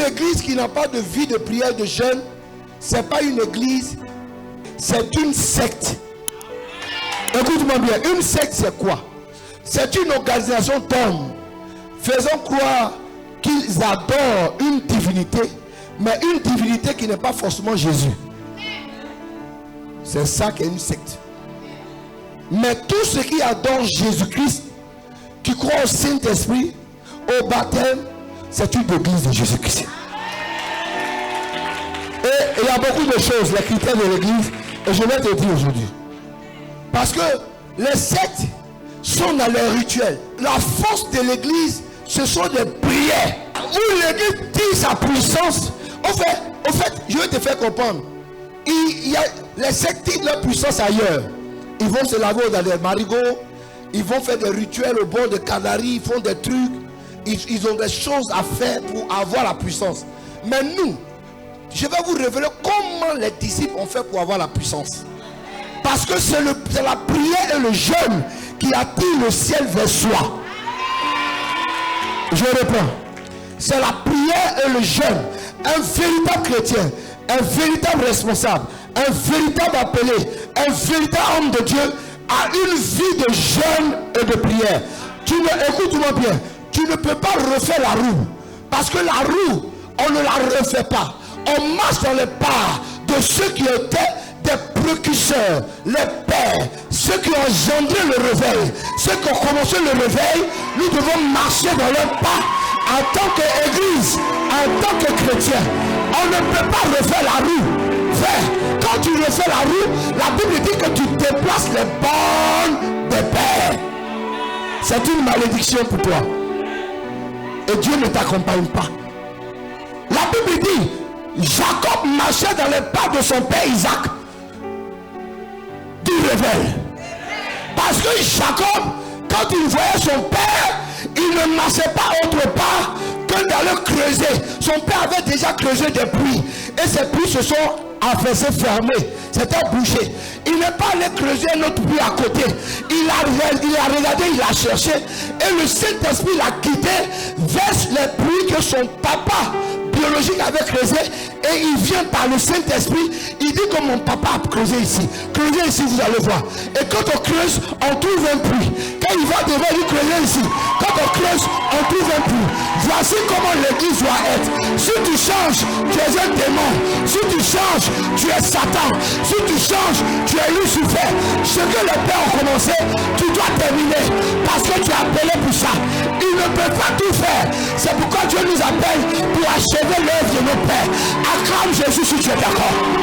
église qui n'a pas de vie de prière, de jeûne, ce n'est pas une église, c'est une secte. Écoute-moi bien, une secte c'est quoi? C'est une organisation d'hommes faisant croire qu'ils adorent une divinité, mais une divinité qui n'est pas forcément Jésus. C'est ça qu'est une secte. Mais tous ceux qui adorent Jésus-Christ, qui croient au Saint-Esprit, au baptême, c'est une église de Jésus-Christ. Et il y a beaucoup de choses, les critères de l'église, et je vais te dire aujourd'hui. Parce que les sectes sont dans les rituels. La force de l'église, ce sont des prières. Où l'église tire sa puissance. En fait, je vais te faire comprendre. Il y a les sectes tirent leur puissance ailleurs. Ils vont se laver dans des marigots. Ils vont faire des rituels au bord de Canaries. Ils font des trucs. Ils ont des choses à faire pour avoir la puissance. Mais nous, je vais vous révéler comment les disciples ont fait pour avoir la puissance. Parce que c'est la prière et le jeûne qui attire le ciel vers soi. Je reprends. C'est la prière et le jeûne. Un véritable chrétien, un véritable responsable, un véritable appelé, un véritable homme de Dieu a une vie de jeûne et de prière. Écoute-moi bien. Tu ne peux pas refaire la roue. Parce que la roue, on ne la refait pas. On marche dans les pas de ceux qui étaient des précurseurs, les pères, ceux qui ont engendré le réveil, ceux qui ont commencé le réveil. Nous devons marcher dans leurs pas en tant qu'église, en tant que chrétien. On ne peut pas refaire la roue. Frère, quand tu refais la roue, la Bible dit que tu déplaces les bornes des pères. C'est une malédiction pour toi. Et Dieu ne t'accompagne pas. La Bible dit, Jacob marchait dans les pas de son père Isaac. Du réveil. Parce que Jacob, quand il voyait son père, il ne marchait pas autre part que dans le creuset. Son père avait déjà creusé des puits. Et ces puits se sont affaissés, fermés. C'était bouché. Il n'est pas allé creuser un autre puits à côté. Il a regardé, il a cherché. Et le Saint-Esprit l'a quitté vers les puits que son papa biologique avait creusé. Et il vient par le Saint-Esprit. Il dit que mon papa a creusé ici. Creusez ici, vous allez voir. Et quand on creuse, on trouve un puits. Quand il va devant lui creuser ici, quand on creuse, on trouve un puits. Voici comment l'église doit être. Si tu changes, tu es un démon. Si tu changes, tu es Satan. Si tu changes, tu es Lucifer. Ce que les pères ont commencé, tu dois terminer. Parce que tu es appelé pour ça. Ils ne peuvent pas tout faire. C'est pourquoi Dieu nous appelle pour achever l'œuvre de nos pères. Acclame Jésus si tu es d'accord.